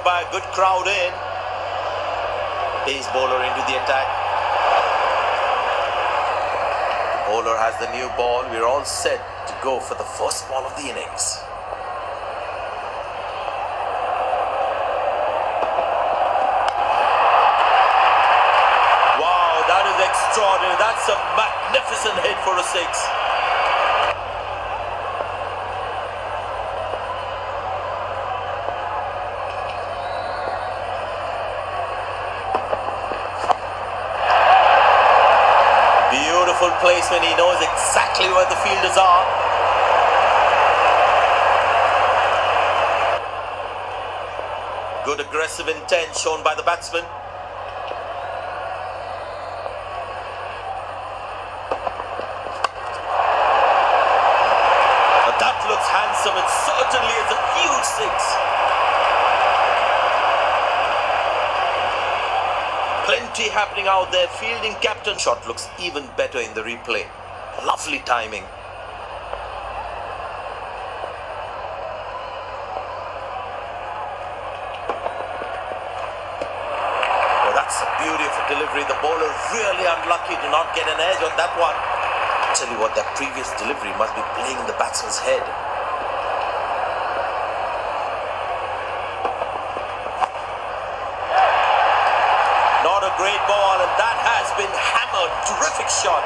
by a good crowd in. Pace bowler into the attack. Bowler has the new ball. We're all set to go for the first ball of the innings. Wow, that is extraordinary. That's a magnificent hit for a six. Beautiful placement. He knows exactly where the fielders are. Good aggressive intent shown by the batsman. But that looks handsome. It certainly is a huge six. Plenty happening out there. Fielding captain shot looks even better in the replay. Lovely timing. Oh, that's a beautiful delivery. The bowler really unlucky to not get an edge on that one. Tell you what, that previous delivery must be playing in the batsman's head. Not a great ball, and that has been hammered. Terrific shot.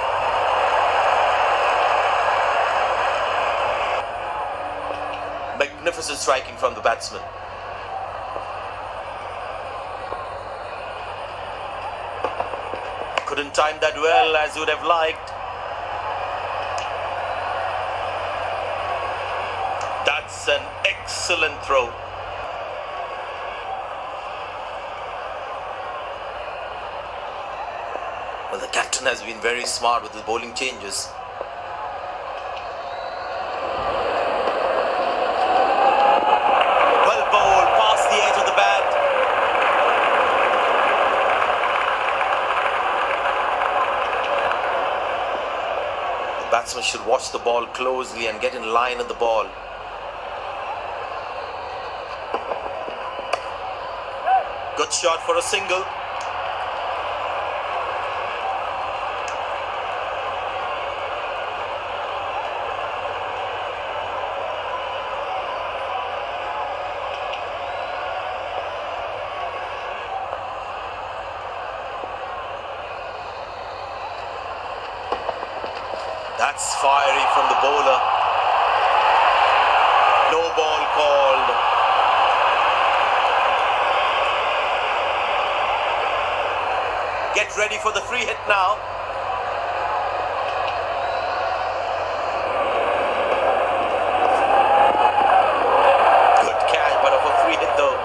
Magnificent striking from the batsman. Couldn't time that well as you would have liked. That's an excellent throw. Well, the captain has been very smart with his bowling changes. Well bowled, past the edge of the bat. The batsman should watch the ball closely and get in line at the ball. Good shot for a single. That's fiery from the bowler. No ball called. Get ready for the free hit now. Good catch, but of a free hit though.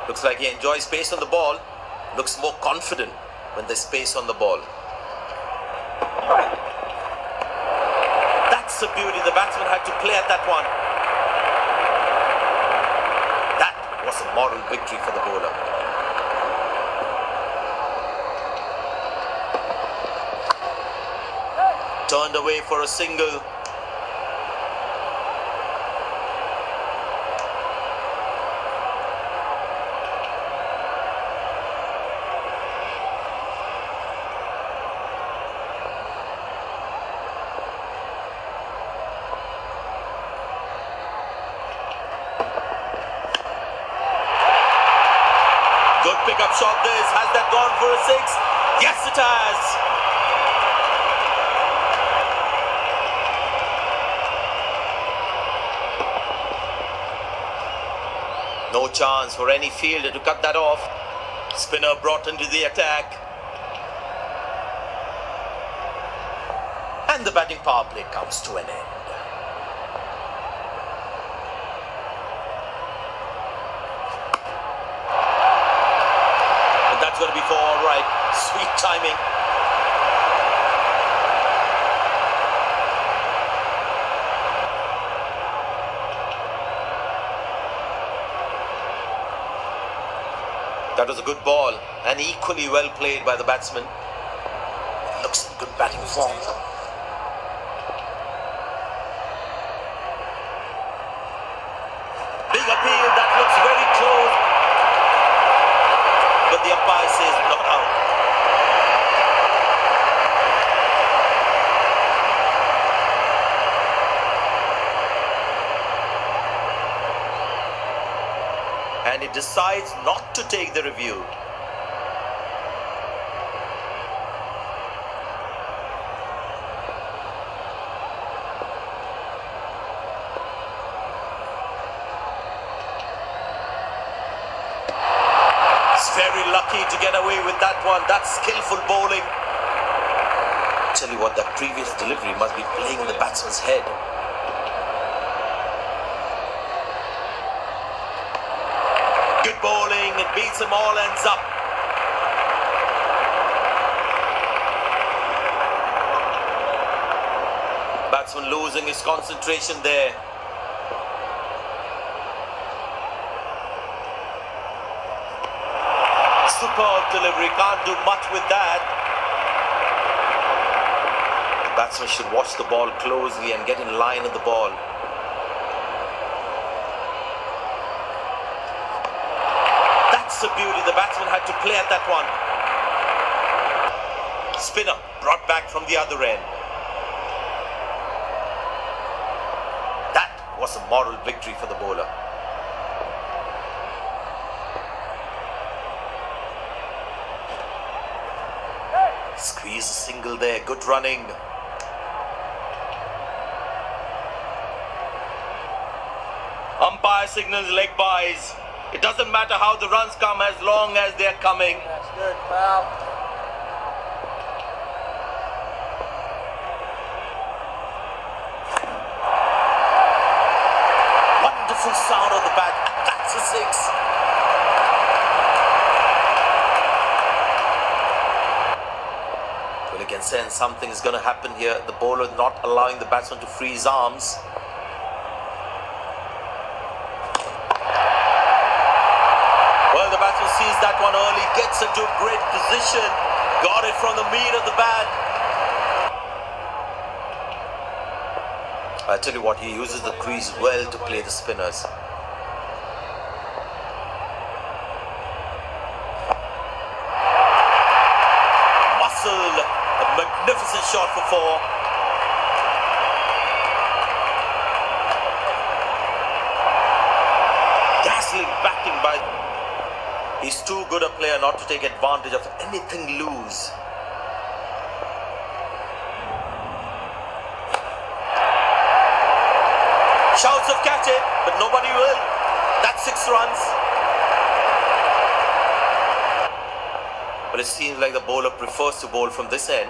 Looks like he enjoys space on the ball. Looks more confident when there's space on the ball. That's a beauty. The batsman had to play at that one. That was a moral victory for the bowler. Turned away for a single. Good pickup shot this. Has that gone for a six? Yes, it has. No chance for any fielder to cut that off. Spinner brought into the attack. And the batting power play comes to an end. That's going to be for all right. Sweet timing. That was a good ball and equally well played by the batsman. It looks looks in good batting form. Big appeal, that looks very close. But the umpire says not out. And he decides not to take the review. He's very lucky to get away with that one. That's skillful bowling. Tell you what, that previous delivery must be playing in the batsman's head. Good bowling, it beats them all, ends up. Batsman losing his concentration there. Superb delivery, can't do much with that. The batsman should watch the ball closely and get in line of the ball. That's the beauty, the batsman had to play at that one. Spinner brought back from the other end. That was a moral victory for the bowler. Squeeze a single there, good running. Umpire signals leg byes. It doesn't matter how the runs come as long as they're coming. That's good, pal. Wonderful sound of the bat. That's a six. Well, you can sense something is going to happen here. The bowler not allowing the batsman to free his arms. Well, the batsman sees that one early, gets into a great position, got it from the meat of the bat. I tell you what, he uses the crease well to play the spinners. Muscle, a magnificent shot for four. Dazzling batting by... He's too good a player not to take advantage of anything loose. Shouts of catch it, but nobody will. That's 6 runs. But it seems like the bowler prefers to bowl from this end.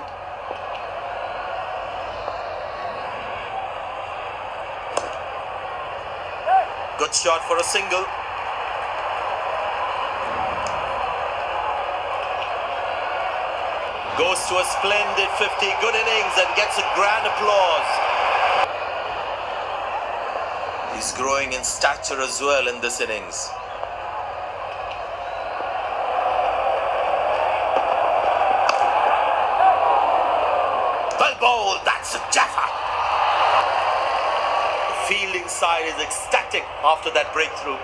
Good shot for a single. Goes to a splendid 50, good innings, and gets a grand applause. He's growing in stature as well in this innings. Well bowled, that's a jaffa. The fielding side is ecstatic after that breakthrough.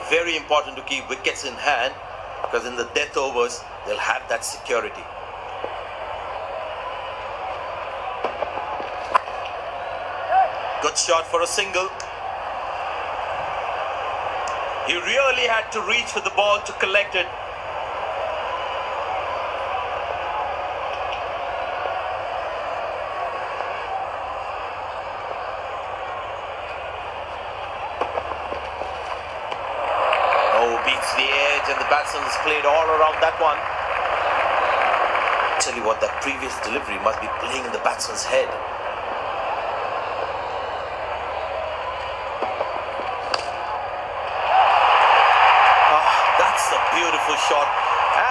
Very important to keep wickets in hand, because in the death overs they'll have that security. Good shot for a single. He really had to reach for the ball to collect it. Beats the edge, and the batsman has played all around that one. Tell you what, that previous delivery must be playing in the batsman's head. That's a beautiful shot,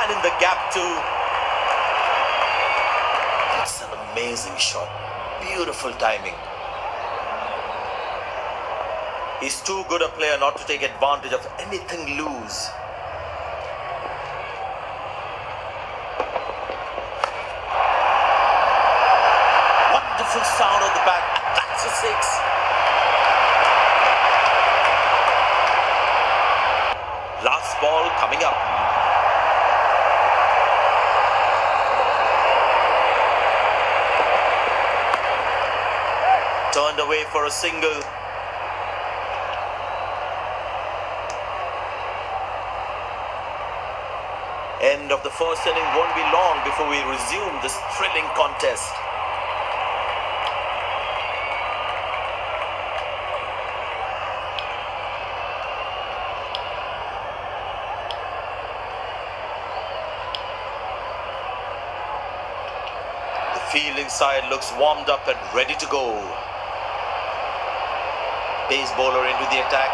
and in the gap too. That's an amazing shot. Beautiful timing. He's too good a player not to take advantage of anything loose. Wonderful sound of the bat. That's a six. Last ball coming up. Turned away for a single. End of the first inning won't be long before we resume this thrilling contest. The fielding side looks warmed up and ready to go. Pace bowler into the attack.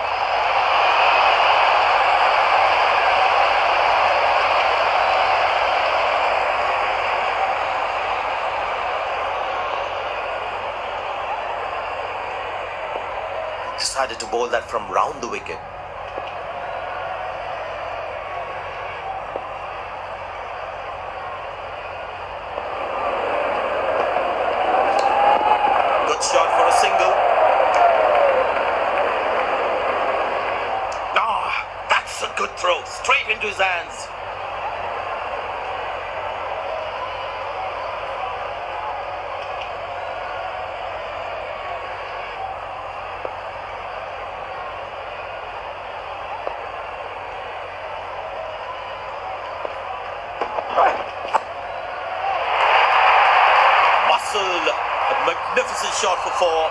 Decided to bowl that from round the wicket. Good shot for a single. That's a good throw, straight into his hands. Muscle, a magnificent shot for four.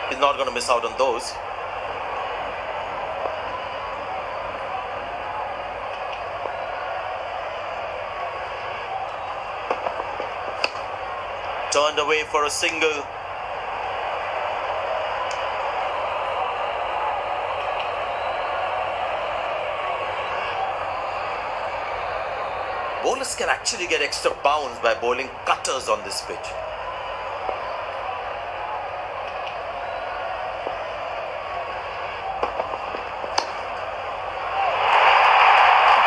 He's not going to miss out on those. Turned away for a single. Bowlers can actually get extra bounce by bowling cutters on this pitch.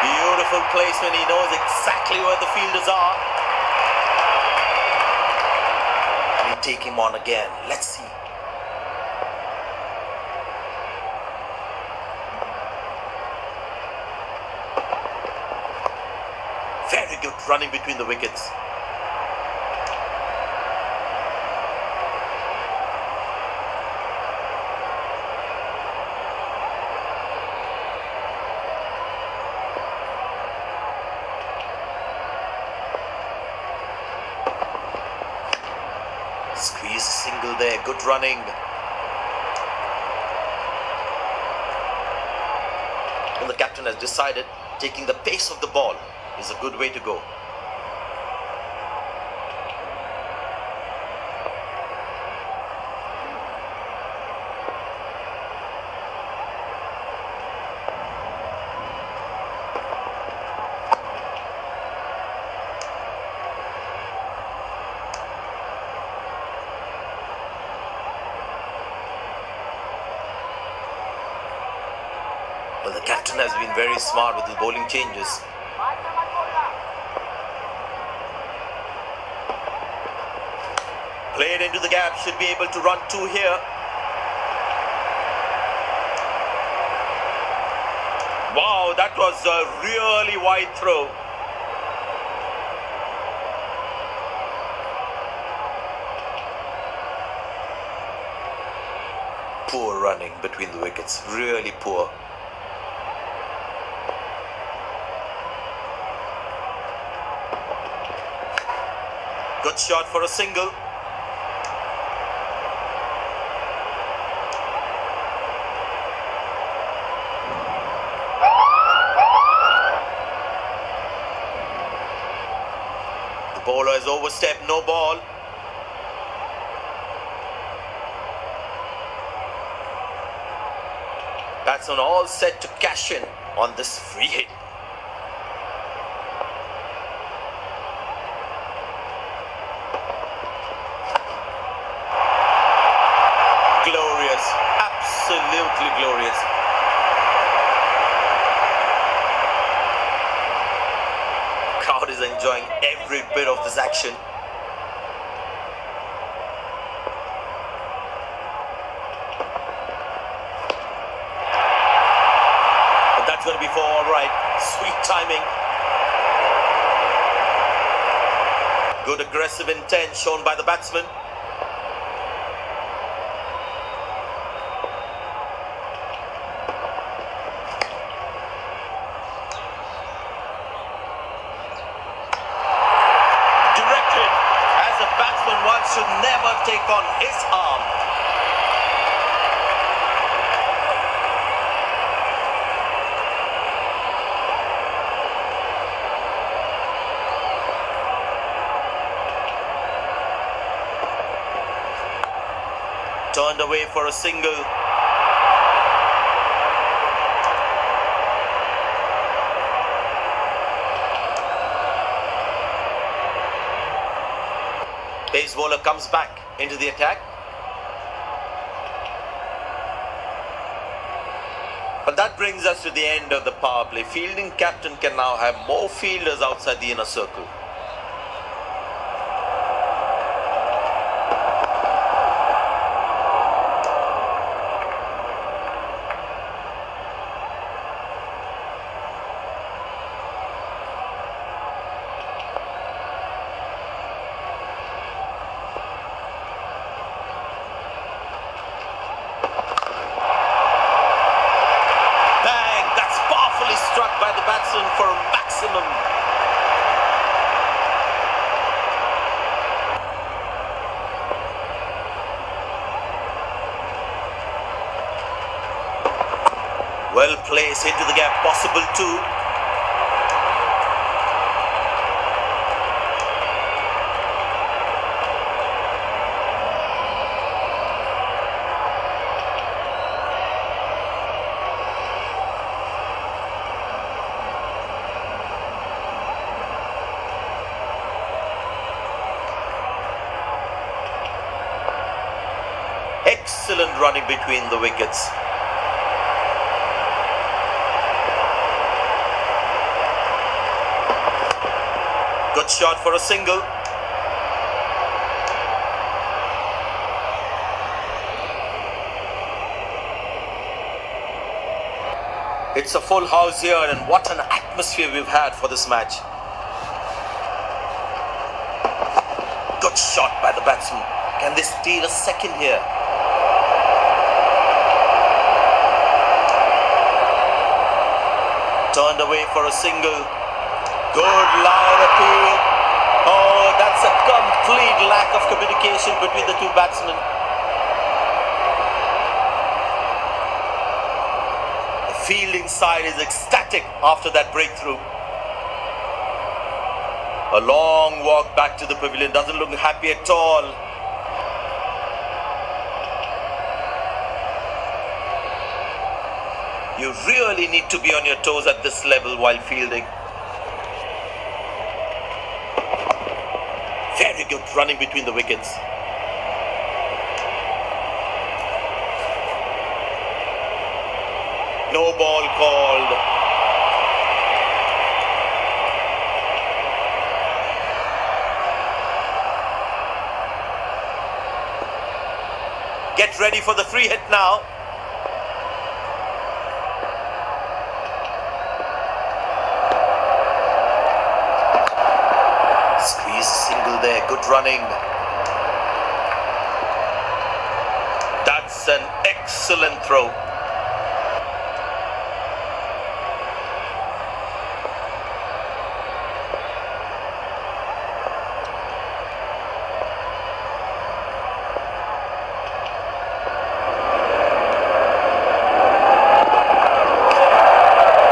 Beautiful placement. He knows exactly where the fielders are. And we take him on again. Let's see. Very good running between the wickets. Squeeze a single there, good running. And the captain has decided taking the pace of the ball is a good way to go. Well, the captain has been very smart with his bowling changes. Played into the gap, should be able to run two here. Wow, that was a really wide throw. Poor running between the wickets, really poor. Good shot for a single. The bowler has overstepped, no ball. Batsman all set to cash in on this free hit. absolutely glorious. Crowd is enjoying every bit of this action. But that's going to be for all right. Sweet timing. Good aggressive intent shown by the batsman. Directed, as a batsman, one should never take on his arm. Turned away for a single. Pace bowler comes back into the attack. But that brings us to the end of the power play. Fielding captain can now have more fielders outside the inner circle. Struck by the batsman for a maximum. Well placed into the gap, possible too. Excellent running between the wickets. Good shot for a single. It's a full house here, and what an atmosphere we've had for this match. Good shot by the batsman. Can they steal a second here? Turned away for a single. Good loud appeal. Oh, that's a complete lack of communication between the two batsmen. The fielding side is ecstatic after that breakthrough. A long walk back to the pavilion, doesn't look happy at all. You really need to be on your toes at this level while fielding. Very good running between the wickets. No ball called. Get ready for the free hit now. Squeeze single there, good running. That's an excellent throw.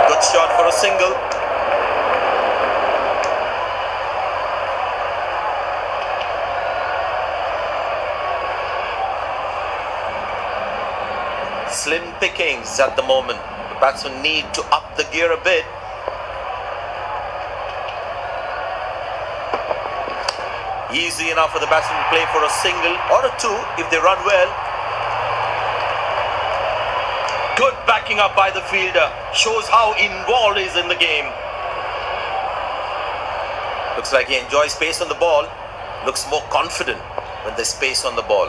Good shot for a single. Slim pickings at the moment. The batsmen need to up the gear a bit. Easy enough for the batsmen to play for a single or a two if they run well. Good backing up by the fielder. Shows how involved he is in the game. Looks like he enjoys space on the ball. Looks more confident when there's space on the ball.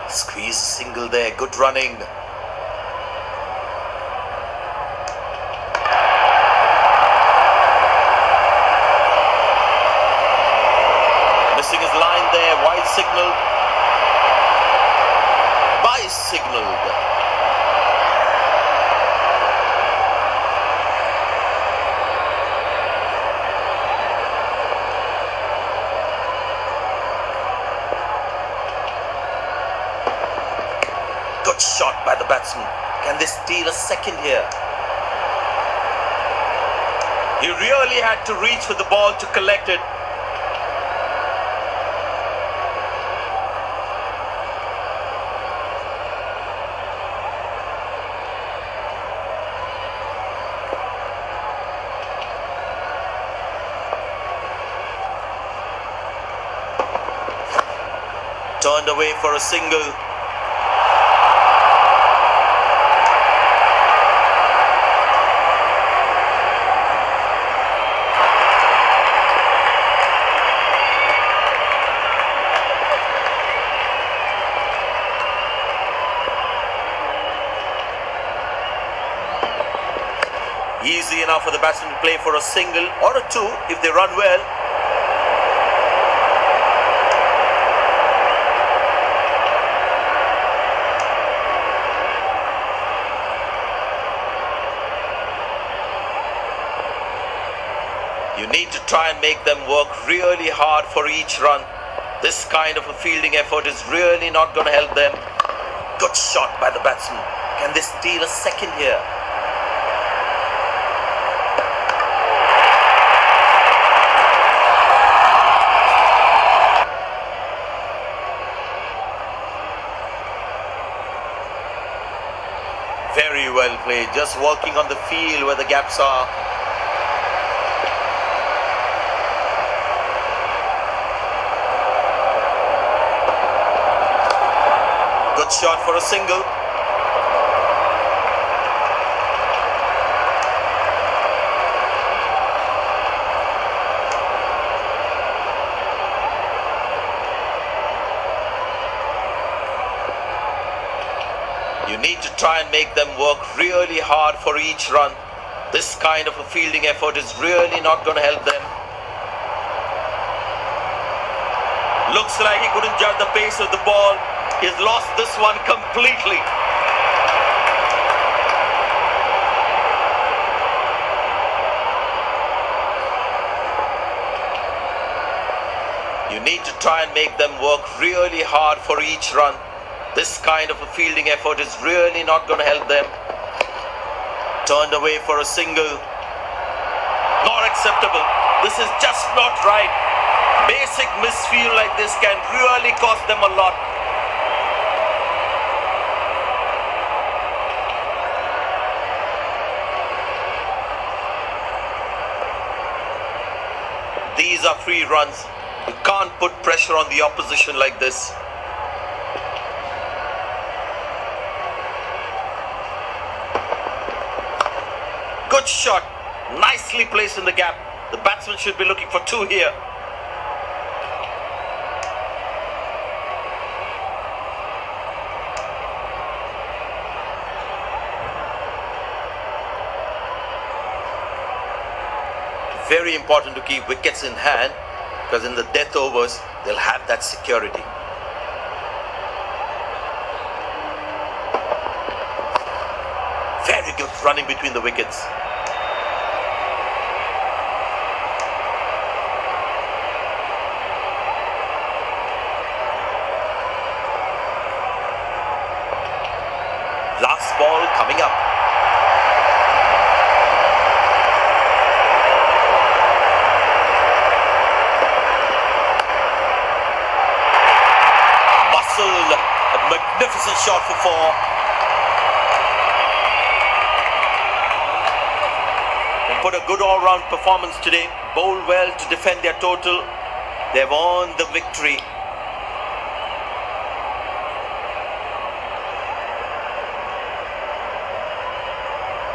Squeeze single there. Good running. Missing his line there. Wide signal. Signaled. Good shot by the batsman. Can they steal a second here? He really had to reach for the ball to collect it. Turned away for a single. Easy enough for the batsman to play for a single or a two if they run well. You need to try and make them work really hard for each run. This kind of a fielding effort is really not going to help them. Good shot by the batsman. Can they steal a second here? Very well played. Just working on the field where the gaps are. Good shot for a single. You need to try and make them work really hard for each run. This kind of a fielding effort is really not going to help them. Looks like he couldn't judge the pace of the ball. He's lost this one completely. You need to try and make them work really hard for each run. This kind of a fielding effort is really not going to help them. Turned away for a single. Not acceptable. This is just not right. Basic misfield like this can really cost them a lot. These are free runs. You can't put pressure on the opposition like this. Good shot. Nicely placed in the gap. The batsman should be looking for two here. Very important to keep wickets in hand, because in the death overs, they'll have that security. Very good running between the wickets. Last ball coming up. A magnificent shot for four. And What a good all-round performance today. Bowled well to defend their total. They've earned the victory.